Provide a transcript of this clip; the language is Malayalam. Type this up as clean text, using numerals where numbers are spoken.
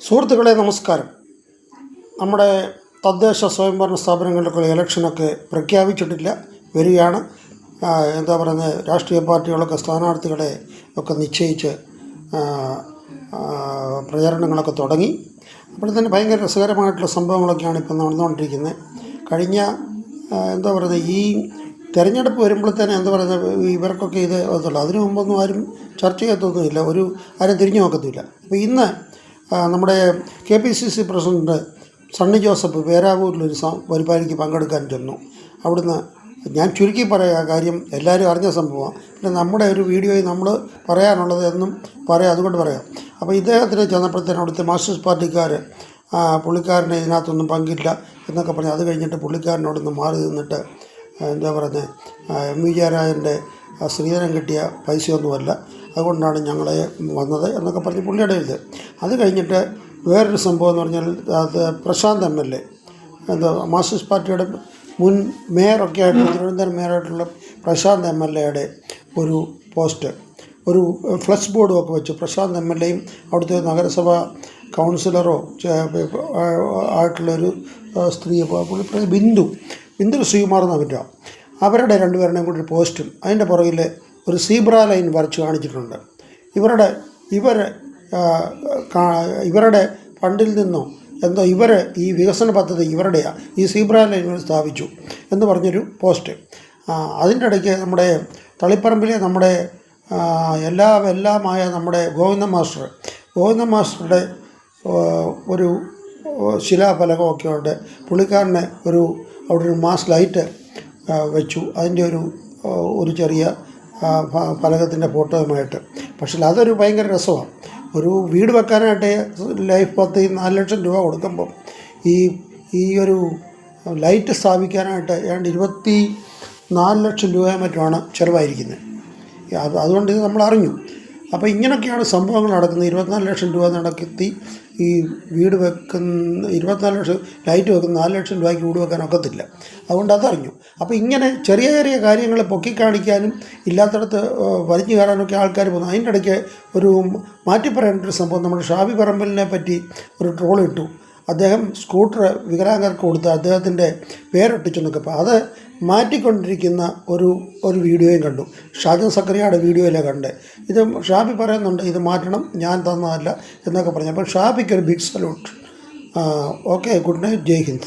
സുഹൃത്തുക്കളെ നമസ്കാരം. നമ്മുടെ തദ്ദേശ സ്വയംഭരണ സ്ഥാപനങ്ങളിലൊക്കെ ഇലക്ഷനൊക്കെ പ്രഖ്യാപിച്ചിട്ടില്ല, വരികയാണ്. എന്താ പറയുന്നത്, രാഷ്ട്രീയ പാർട്ടികളൊക്കെ സ്ഥാനാർത്ഥികളെ ഒക്കെ നിശ്ചയിച്ച് പ്രചരണങ്ങളൊക്കെ തുടങ്ങി. അപ്പോൾ തന്നെ ഭയങ്കര രസകരമായിട്ടുള്ള സംഭവങ്ങളൊക്കെയാണ് ഇപ്പം നടന്നുകൊണ്ടിരിക്കുന്നത്. കഴിഞ്ഞ എന്താ പറയുന്നത്, ഈ തിരഞ്ഞെടുപ്പ് വരുമ്പോഴത്തേനെ എന്താ പറയുന്നത്, ഇവർക്കൊക്കെ ഇത് അതുള്ളൂ. അതിനു മുമ്പൊന്നും ആരും ചർച്ച ചെയ്യത്തൊന്നുമില്ല, ആരും തിരിഞ്ഞു നോക്കത്തില്ല. അപ്പോൾ ഇന്ന് നമ്മുടെ KPCC പ്രസിഡൻറ്റ് സണ്ണി ജോസഫ് പേരാവൂരിലൊരു പരിപാടിക്ക് പങ്കെടുക്കാൻ ചെന്നു. അവിടുന്ന് ഞാൻ ചുരുക്കി പറയാം, കാര്യം എല്ലാവരും അറിഞ്ഞ സംഭവമാണ്. പിന്നെ നമ്മുടെ ഒരു വീഡിയോയിൽ നമ്മൾ പറയാനുള്ളത് എന്നും പറയാം, അതുകൊണ്ട് പറയാം. അപ്പോൾ ഇദ്ദേഹത്തിന് ചെന്നപ്പോഴത്തേനും അവിടുത്തെ മാർക്സിസ്റ്റ് പാർട്ടിക്കാർ പുള്ളിക്കാരനെ ഇതിനകത്തൊന്നും പങ്കില്ല എന്നൊക്കെ പറഞ്ഞ്, അത് കഴിഞ്ഞിട്ട് പുള്ളിക്കാരനോടൊന്ന് മാറി നിന്നിട്ട് എന്താ പറയുന്നത്, MV ജയരാജൻ്റെ സ്ത്രീധനം കിട്ടിയ പൈസയൊന്നുമല്ല, അതുകൊണ്ടാണ് ഞങ്ങളെ വന്നത് എന്നൊക്കെ പറഞ്ഞ് പുള്ളിയുടെ ഇത്. അത് കഴിഞ്ഞിട്ട് വേറൊരു സംഭവം എന്ന് പറഞ്ഞാൽ, അത് പ്രശാന്ത് MLA, എന്താ മാർക്സിസ്റ്റ് പാർട്ടിയുടെ മുൻ മേയറൊക്കെ ആയിട്ട്, തിരുവനന്തപുരം മേയറായിട്ടുള്ള പ്രശാന്ത് MLAയുടെ ഒരു പോസ്റ്റ്, ഒരു ഫ്ലക്സ് ബോർഡും ഒക്കെ വെച്ച് പ്രശാന്ത് MLAയും അവിടുത്തെ നഗരസഭ കൗൺസിലറോ ആയിട്ടുള്ളൊരു സ്ത്രീ, ബിന്ദു ശ്രീകുമാർ എന്നാണ് പറ്റുക, അവരുടെ രണ്ടുപേരുടെയും കൂടി പോസ്റ്റും അതിൻ്റെ പുറകിൽ ഒരു സീബ്ര ലൈൻ വരച്ച് കാണിച്ചിട്ടുണ്ട്. ഇവരുടെ ഫണ്ടിൽ നിന്നോ എന്തോ ഈ വികസന പദ്ധതി ഇവരുടെയാണ്, ഈ സീബ്ര ലൈൻ സ്ഥാപിച്ചു എന്ന് പറഞ്ഞൊരു പോസ്റ്റ്. അതിൻ്റെ ഇടയ്ക്ക് നമ്മുടെ തളിപ്പറമ്പിലെ നമ്മുടെ എല്ലാമായ നമ്മുടെ ഗോവിന്ദൻ മാസ്റ്ററുടെ ഒരു ശിലാഫലകമൊക്കെ ഉണ്ട്. പുള്ളിക്കാരനെ അവിടെ ഒരു മാസ് ലൈറ്റ് വെച്ചു, അതിൻ്റെ ഒരു ചെറിയ ഫലകത്തിൻ്റെ ഫോട്ടോയുമായിട്ട്. പക്ഷേ അതൊരു ഭയങ്കര രസമാണ്. ഒരു വീട് വെക്കാനായിട്ട് ലൈഫ് പദ്ധതി 4 ലക്ഷം രൂപ കൊടുക്കുമ്പം ഈ ഒരു ലൈറ്റ് സ്ഥാപിക്കാനായിട്ട് ഏതാണ്ട് 24 ലക്ഷം രൂപ മറ്റുമാണ് ചിലവായിരിക്കുന്നത്. അതുകൊണ്ട് ഇത് നമ്മൾ അറിഞ്ഞു. അപ്പോൾ ഇങ്ങനെയൊക്കെയാണ് സംഭവങ്ങൾ നടക്കുന്നത്. 24 ലക്ഷം രൂപ നടത്തി ഈ വീട് വെക്കുന്ന 24 ലക്ഷം ലൈറ്റ് വെക്കുന്ന 4 ലക്ഷം രൂപയ്ക്ക് വീട് വെക്കാൻ ഒക്കത്തില്ല. അതുകൊണ്ട് അതറിഞ്ഞു. അപ്പോൾ ഇങ്ങനെ ചെറിയ ചെറിയ കാര്യങ്ങൾ പൊക്കിക്കാണിക്കാനും ഇല്ലാത്തടത്ത് വലിഞ്ഞു കയറാനൊക്കെ ആൾക്കാർ പോകുന്നു. അതിൻ്റെ ഇടയ്ക്ക് ഒരു മാറ്റിപ്പറയേണ്ട ഒരു സംഭവം, നമ്മുടെ ഷാഫി പറമ്പലിനെ പറ്റി ഒരു ട്രോൾ ഇട്ടു. അദ്ദേഹം സ്കൂട്ടർ വികലാംഗർക്ക് കൊടുത്ത് അദ്ദേഹത്തിൻ്റെ പേരൊട്ടിച്ചെന്നൊക്കെ. അപ്പോൾ അത് മാറ്റിക്കൊണ്ടിരിക്കുന്ന ഒരു വീഡിയോയും കണ്ടു. ഷാജൻ സക്കറിയയുടെ വീഡിയോയിലാണ് കണ്ടത്. ഇത് ഷാഫി പറയുന്നുണ്ട്, ഇത് മാറ്റണം, ഞാൻ തന്നതല്ല എന്നൊക്കെ പറഞ്ഞു. അപ്പോൾ ഷാഫിക്കൊരു big salute. Okay, good night, Jai Hind.